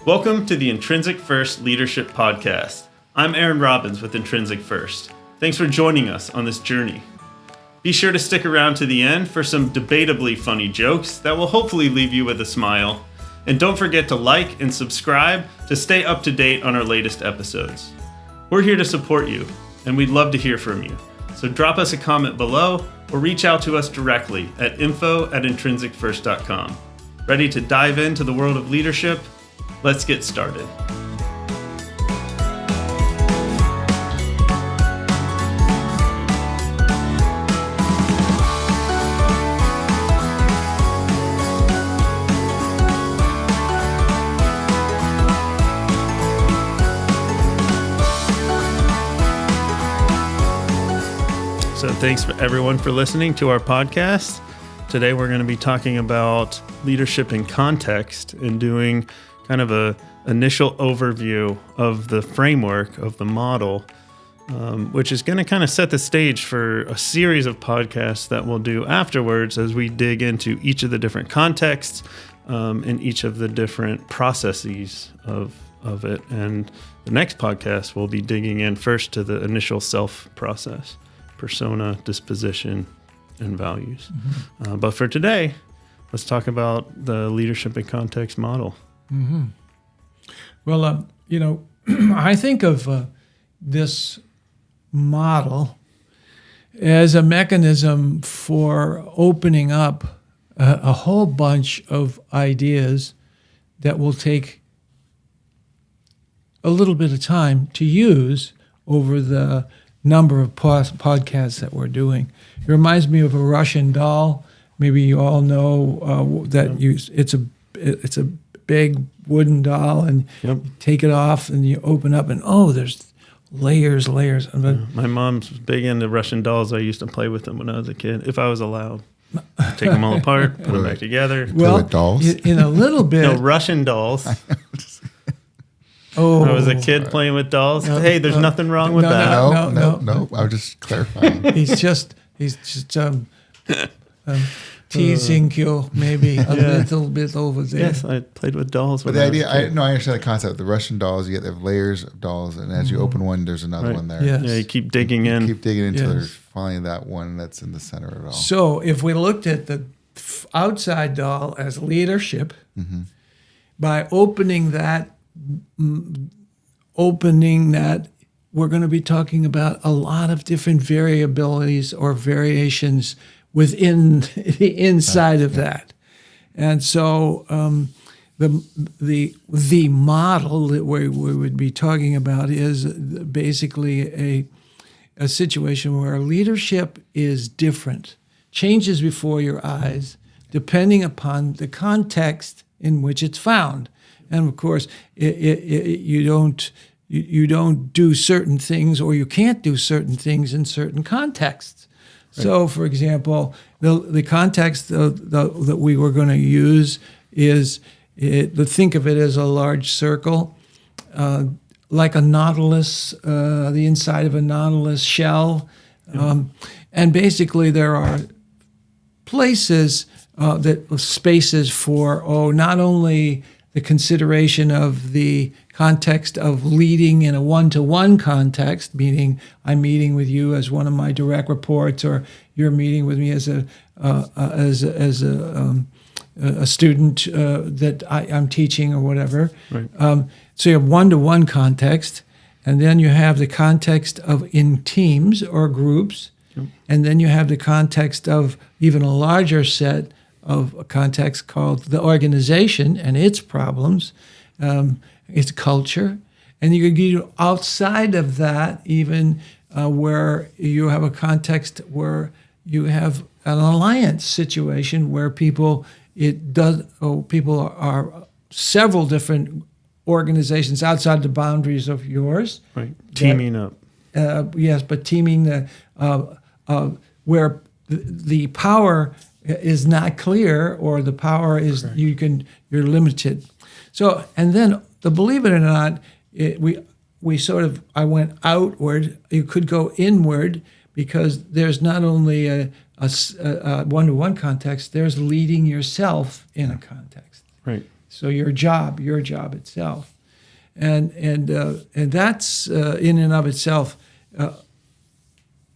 Welcome to the Intrinsic First Leadership Podcast. I'm Aaron Robbins with Intrinsic First. Thanks for joining us on this journey. Be sure to stick around to the end for some debatably funny jokes that will hopefully leave you with a smile. And don't forget to like and subscribe to stay up to date on our latest episodes. We're here to support you, and we'd love to hear from you. So drop us a comment below or reach out to us directly at info@intrinsicfirst.com. Ready to dive into the world of leadership? Let's get started. So thanks for everyone for listening to our podcast. Today we're going to be talking about leadership in context and doing kind of a initial overview of the framework of the model, which is going to kind of set the stage for a series of podcasts that we'll do afterwards as we dig into each of the different contexts and each of the different processes of it. And the next podcast we'll be digging in first to the initial self process, persona, disposition, and values. Mm-hmm. But for today, let's talk about the leadership in context model. Mm-hmm. Well, I think of this model as a mechanism for opening up a whole bunch of ideas that will take a little bit of time to use over the number of podcasts that we're doing. It reminds me of a Russian doll. Maybe you all know it's a big wooden doll, and you take it off and you open up and there's layers. My mom's big into Russian dolls. I used to play with them when I was a kid, if I was allowed. Take them all apart, put them back together. Well, with dolls? In a little bit. No, Russian dolls. I was a kid playing with dolls. Hey, there's nothing wrong with that. No. I was just clarifying. He's just teasing you maybe a little bit over there. Yes, I played with dolls. But the idea, I understand the concept. The Russian dolls, you have layers of dolls, and as you open one, there's another one there. Yes. Yeah, you keep digging in. Keep digging until there's finally that one that's in the center of it all. So if we looked at the outside doll as leadership, by opening that, we're going to be talking about a lot of different variabilities or variations within the inside of that. And so the model that we would be talking about is basically a situation where leadership is different, changes before your eyes, depending upon the context in which it's found. And of course, you don't do certain things, or you can't do certain things in certain contexts. Right. So, for example, the context that we were going to use is think of it as a large circle, like a nautilus, the inside of a nautilus shell, and basically there are places spaces for not only the consideration of the context of leading in a one-to-one context, meaning I'm meeting with you as one of my direct reports, or you're meeting with me as a student that I'm teaching or whatever. Right. So you have one-to-one context, and then you have the context of in teams or groups, and then you have the context of even a larger set of a context called the organization and its problems, its culture. And you could get outside of that even where you have a context where you have an alliance situation where people are several different organizations outside the boundaries of yours. Right, teaming up. Yes, but teaming where the power is not clear, or the power is you're limited. So, and then believe it or not, I went outward. You could go inward, because there's not only a one-to-one context, there's leading yourself in a context. Right. So your job itself, and that's in and of itself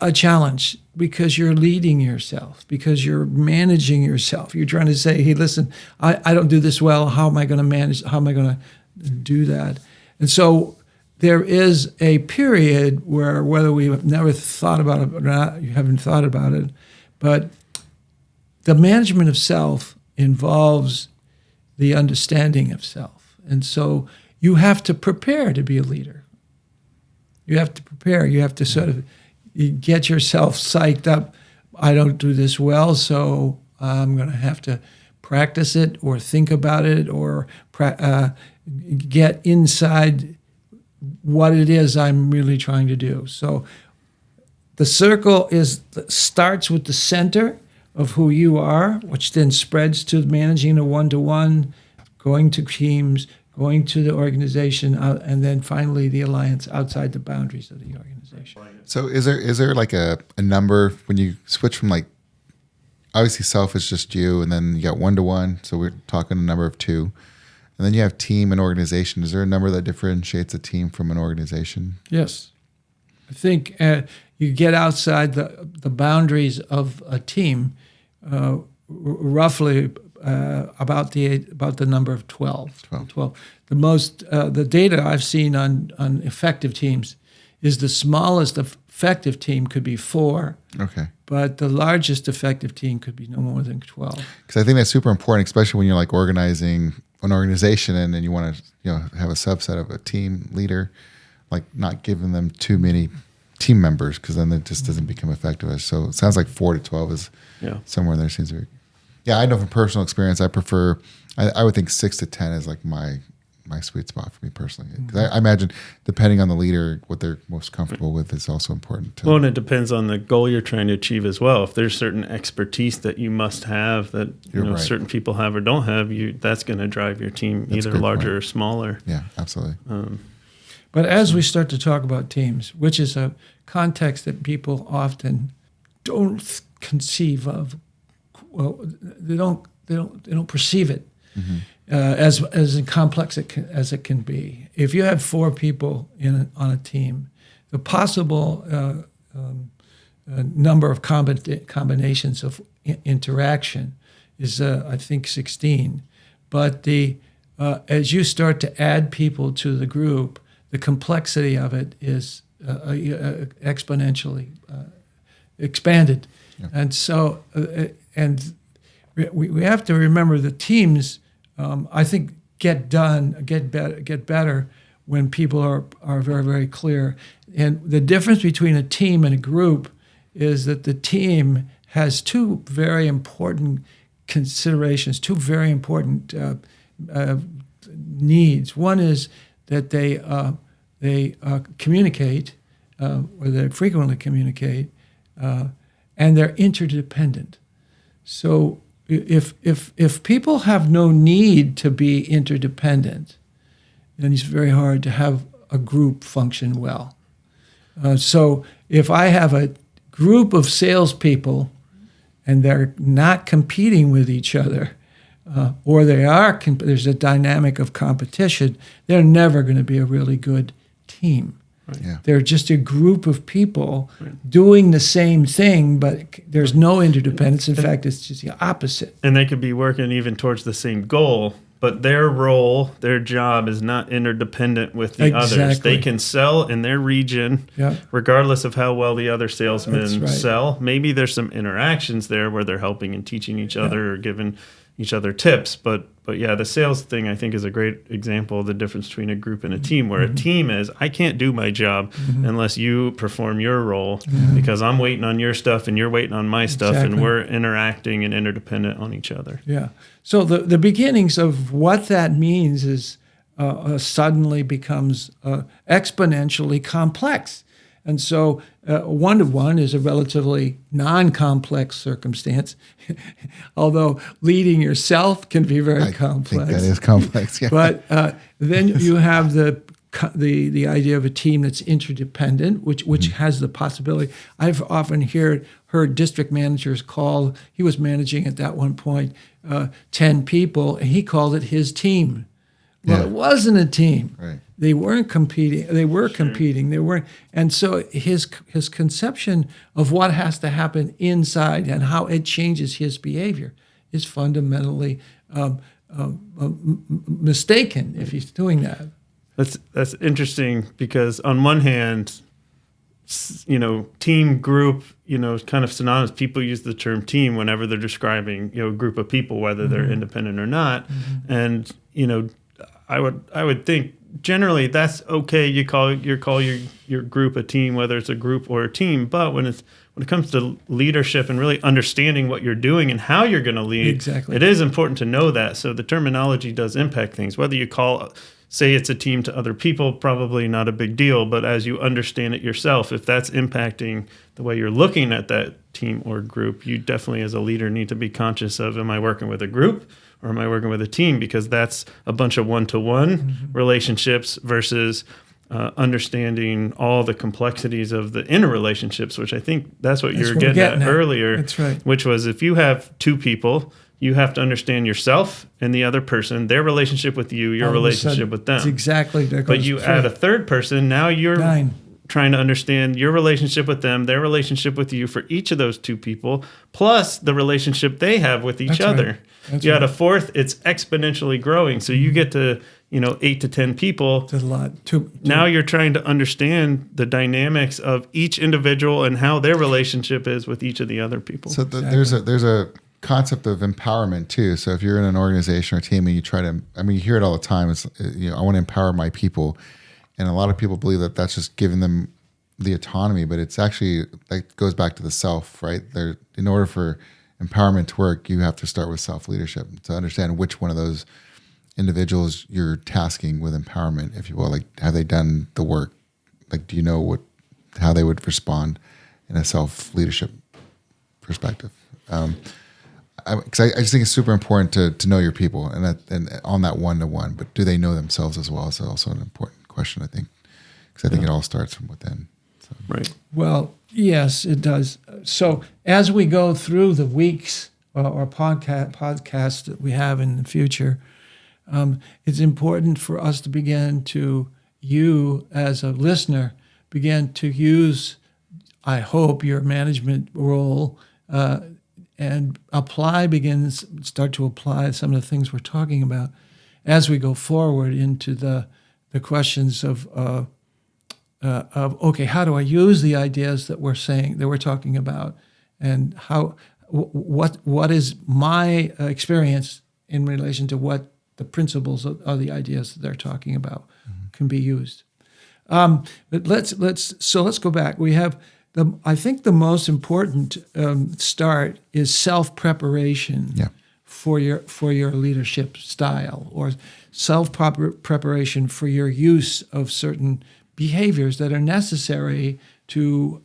a challenge, because you're leading yourself, because you're managing yourself. You're trying to say, hey, listen, I don't do this well. How am I going to manage? How am I going to do that? And so there is a period where, whether we have never thought about it or not, you haven't thought about it, but the management of self involves the understanding of self. And so you have to prepare to be a leader. You have to prepare. You have to sort of get yourself psyched up. I don't do this well, so I'm going to have to practice it or think about it or get inside what it is I'm really trying to do. So the circle starts with the center of who you are, which then spreads to managing a one-to-one, going to teams, going to the organization, and then finally the alliance outside the boundaries of the organization. So is there like a number when you switch from, like, obviously self is just you, and then you got one-to-one, so we're talking a number of two, and then you have team and organization. Is there a number that differentiates a team from an organization? Yes. I think you get outside the boundaries of a team, roughly about the number of 12. The data I've seen on effective teams is the smallest effective team could be 4. Okay. But the largest effective team could be no more than 12. Because I think that's super important, especially when you're, like, organizing an organization and then you want to have a subset of a team leader, like not giving them too many team members, because then it just doesn't become effective. So it sounds like 4 to 12 is somewhere there seems to be. Yeah, I know from personal experience, I prefer, I would think 6 to 10 is like my sweet spot for me personally. Because I imagine, depending on the leader, what they're most comfortable with is also important too. Well, and it depends on the goal you're trying to achieve as well. If there's certain expertise that you must have that right. certain people have or don't have, that's going to drive your team either larger or smaller. Yeah, absolutely. But as we start to talk about teams, which is a context that people often don't conceive of, well, they don't perceive it as complex as it can be. If you have 4 people on a team, the possible number of combinations of interaction is, I think, 16. But as you start to add people to the group, the complexity of it is exponentially expanded. Yeah. And so, we have to remember the teams, I think, get better when people are very, very clear. And the difference between a team and a group is that the team has 2 very important considerations, 2 very important needs. One is that they communicate, or they frequently communicate, and they're interdependent. So if people have no need to be interdependent, then it's very hard to have a group function well. So if I have a group of salespeople and they're not competing with each other, or there's a dynamic of competition, they're never going to be a really good team. Right. Yeah. They're just a group of people doing the same thing, but there's no interdependence. In fact, it's just the opposite. And they could be working even towards the same goal, but their role, their job is not interdependent with the others. They can sell in their region, regardless of how well the other salesmen sell. Maybe there's some interactions there where they're helping and teaching each other or giving each other tips. But yeah, the sales thing, I think, is a great example of the difference between a group and a team, where a team is, I can't do my job unless you perform your role, because I'm waiting on your stuff and you're waiting on my stuff, and we're interacting and interdependent on each other. Yeah. So the beginnings of what that means is suddenly becomes exponentially complex. And so one-to-one is a relatively non-complex circumstance, although leading yourself can be very complex. I think that is complex, yeah. But then you have the the idea of a team that's interdependent, which has the possibility. I've often heard district managers call. He was managing at that one point 10 people, and he called it his team. Well, it wasn't a team. Right. They weren't competing. They were competing. They weren't. And so his conception of what has to happen inside and how it changes his behavior is fundamentally mistaken if he's doing that. That's interesting because on one hand, team, group, kind of synonymous. People use the term team whenever they're describing, a group of people, whether they're independent or not. And, I would think generally that's okay. You call your group a team, whether it's a group or a team. But when it comes to leadership and really understanding what you're doing and how you're going to lead, exactly, it is important to know that. So the terminology does impact things. Whether you say it's a team to other people, probably not a big deal. But as you understand it yourself, if that's impacting the way you're looking at that team or group, you definitely as a leader need to be conscious of, am I working with a group or am I working with a team? Because that's a bunch of one-to-one relationships versus understanding all the complexities of the interrelationships, which I think that's what you're getting at earlier. That's right. Which was, if you have two people, you have to understand yourself and the other person, their relationship with you, your relationship with them. That's exactly. But you add a third person, now you're trying to understand your relationship with them, their relationship with you for each of those two people, plus the relationship they have with each other. Right. You add a fourth, it's exponentially growing. So you get to 8 to 10 people. That's a lot. Now you're trying to understand the dynamics of each individual and how their relationship is with each of the other people. So there's a concept of empowerment too. So if you're in an organization or team and you try to, you hear it all the time. It's, I want to empower my people. And a lot of people believe that that's just giving them the autonomy, but it's actually, that goes back to the self, right? In order for empowerment to work, you have to start with self-leadership to understand which one of those individuals you're tasking with empowerment, if you will. Like, have they done the work? Like, do you know how they would respond in a self-leadership perspective? Because I just think it's super important to know your people and on that one-to-one, but do they know themselves as well? It's also an important question, I think, because I think it all starts from within. So. Right. Well, yes, it does. So as we go through the weeks or podcasts that we have in the future, it's important for us to begin to, you as a listener, begin to use, I hope, your management role and start to apply some of the things we're talking about as we go forward into the questions of okay, how do I use the ideas that we're talking about, and what is my experience in relation to what the principles of the ideas that they're talking about can be used. But let's go back. We have I think the most important start is self-preparation for your leadership style, or self-preparation for your use of certain behaviors that are necessary to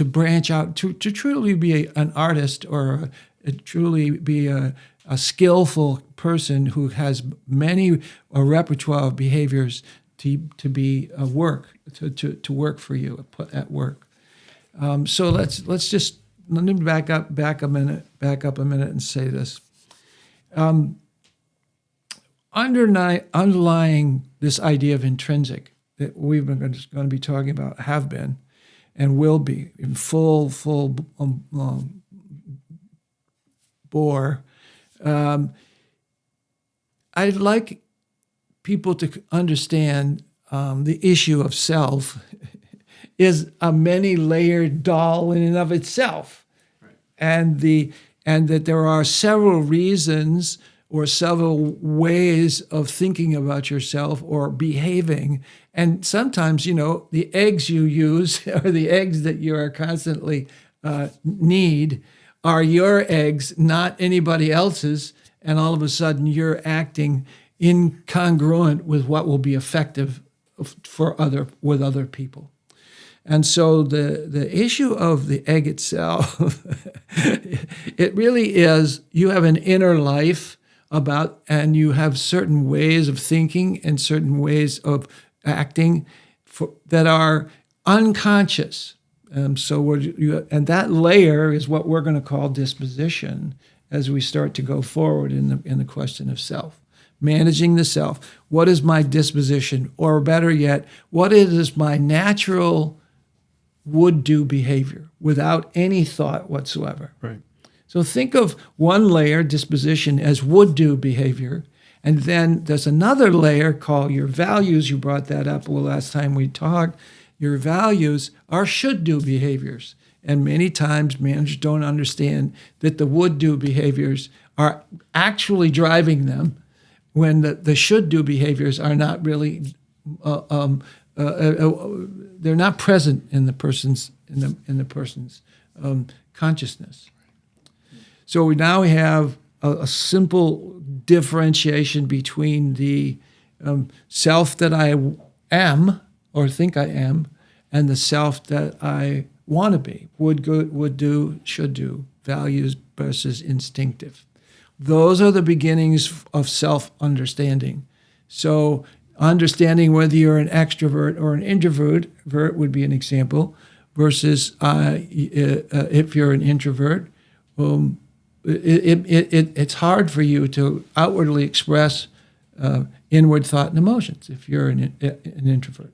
branch out, to truly be an artist, or truly be a skillful person who has a repertoire of behaviors to be work for you at work. So let me back up a minute and say this. Underlying this idea of intrinsic that we've been going to be talking about, have been and will be in full bore. I'd like people to understand the issue of self is a many-layered doll in and of itself, right. and that there are several reasons or several ways of thinking about yourself or behaving. And sometimes, the eggs you use or the eggs that you are constantly need are your eggs, not anybody else's. And all of a sudden you're acting incongruent with what will be effective with other people. And so the issue of the egg itself, it really is, you have an inner life and you have certain ways of thinking and certain ways of acting that are unconscious. And that layer is what we're going to call disposition as we start to go forward in the question of self. Managing the self. What is my disposition? Or better yet, what is my natural would-do behavior without any thought whatsoever? Right. So think of one layer, disposition, as would-do behavior. And then there's another layer called your values. You brought that up last time we talked. Your values are should-do behaviors. And many times managers don't understand that the would-do behaviors are actually driving them when the should-do behaviors are not really, they're not present in the person's consciousness. So we now have a simple differentiation between the self that I am or think I am and the self that I want to be. Would do, should do, values versus instinctive. Those are the beginnings of self-understanding. So understanding whether you're an extrovert or an introvert would be an example, versus if you're an introvert, it's hard for you to outwardly express inward thought and emotions if you're an introvert.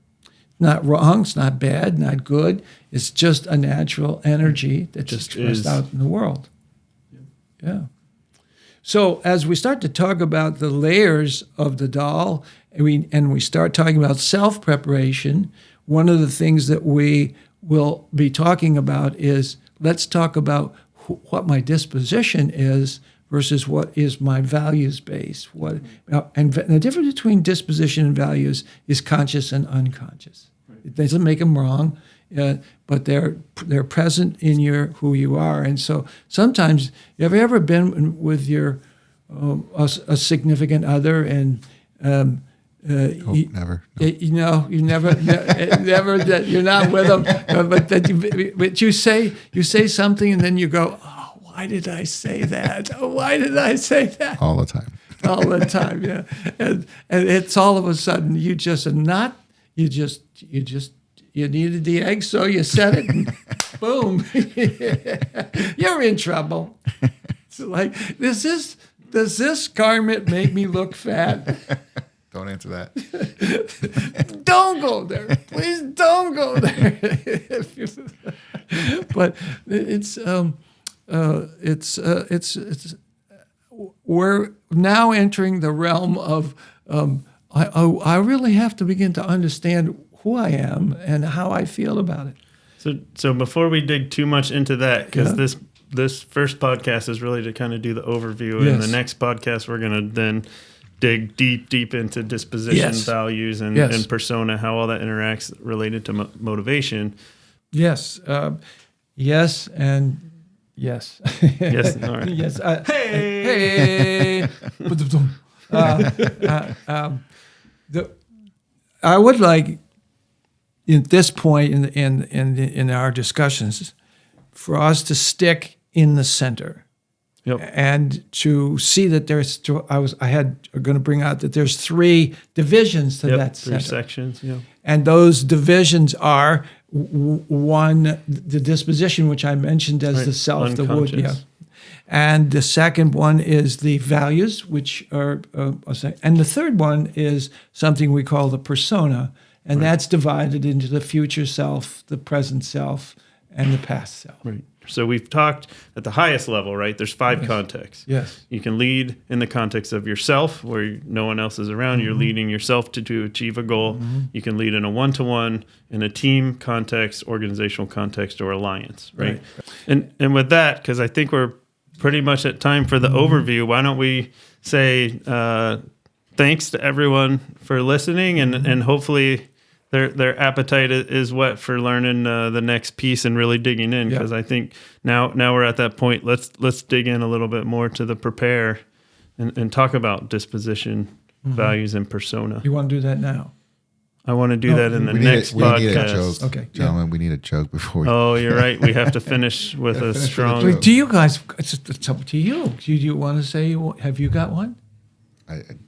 Not wrong, it's not bad, not good. It's just a natural energy that's just expressed out in the world. Yeah. So as we start to talk about the layers of the doll, and we start talking about self-preparation, one of the things that we will be talking about is, let's talk about what my disposition is versus what is my values base. And the difference between disposition and values is conscious and unconscious. Right. It doesn't make them wrong, but they're present in who you are. And so sometimes, have you ever been with your a significant other and never. No. You never that you're not with them, but you say something and then you go, oh, why did I say that? Oh, why did I say that? All the time. All the time, yeah. And it's all of a sudden you needed the egg, so you said it, and boom, you're in trouble. It's like, does this garment make me look fat? Don't answer that. Don't go there. Please don't go there. But we're now entering the realm of I really have to begin to understand who I am and how I feel about it. So before we dig too much into that, because this first podcast is really to kind of do the overview, and the next podcast we're going to then dig deep into disposition, values, and persona, how all that interacts related to motivation. Yes. Yes and yes. Yes. All right. Yes. Hey. I would like, at this point in our discussions, for us to stick in the center. Yep. And to see that there's, going to bring out that there's 3 divisions to that center. 3 sections, yeah. And those divisions are, one, the disposition, which I mentioned as the self, the would, and the second one is the values, which are, and the third one is something we call the persona, and that's divided into the future self, the present self, and the past self. Right. So we've talked at the highest level, right? There's 5 contexts. Yes. You can lead in the context of yourself, where no one else is around. Mm-hmm. You're leading yourself to achieve a goal. Mm-hmm. You can lead in a one-to-one, in a team context, organizational context, or alliance, right? And with that, because I think we're pretty much at time for the overview, why don't we say thanks to everyone for listening, and hopefully their appetite is whet for learning the next piece and really digging in, because I think now we're at that point. Let's dig in a little bit more to the prepare and talk about disposition, values, and persona. You want to do that now? I want to do that in the next podcast. We need a joke. Okay, gentlemen, we need a joke before we... Oh, you're right. We have to finish with a strong... Wait, do you guys, it's up to you. Do you want to say, have you got one?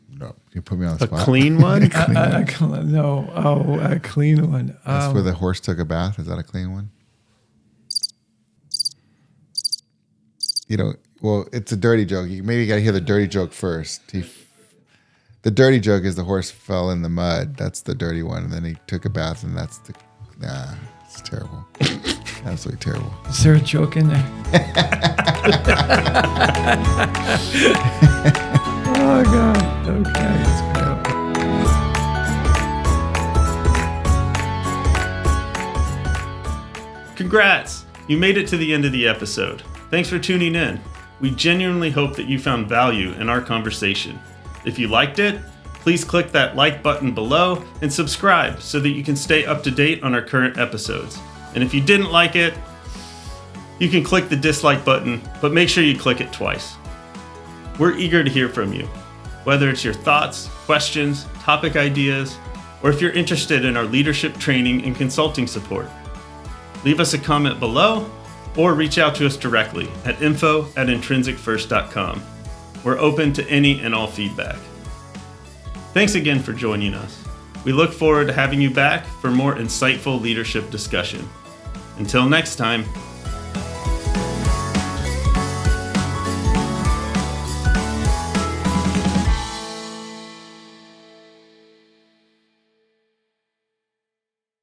No, you put me on the A spot. clean one? A clean one. That's where the horse took a bath. Is that a clean one? Well, it's a dirty joke. Maybe you got to hear the dirty joke first. The dirty joke is the horse fell in the mud. That's the dirty one. And then he took a bath, and it's terrible. Absolutely terrible. Is there a joke in there? Oh, God. Okay, let's go. Congrats! You made it to the end of the episode. Thanks for tuning in. We genuinely hope that you found value in our conversation. If you liked it, please click that like button below and subscribe so that you can stay up to date on our current episodes. And if you didn't like it, you can click the dislike button, but make sure you click it twice. We're eager to hear from you, whether it's your thoughts, questions, topic ideas, or if you're interested in our leadership training and consulting support. Leave us a comment below or reach out to us directly at info@intrinsicfirst.com. We're open to any and all feedback. Thanks again for joining us. We look forward to having you back for more insightful leadership discussion. Until next time.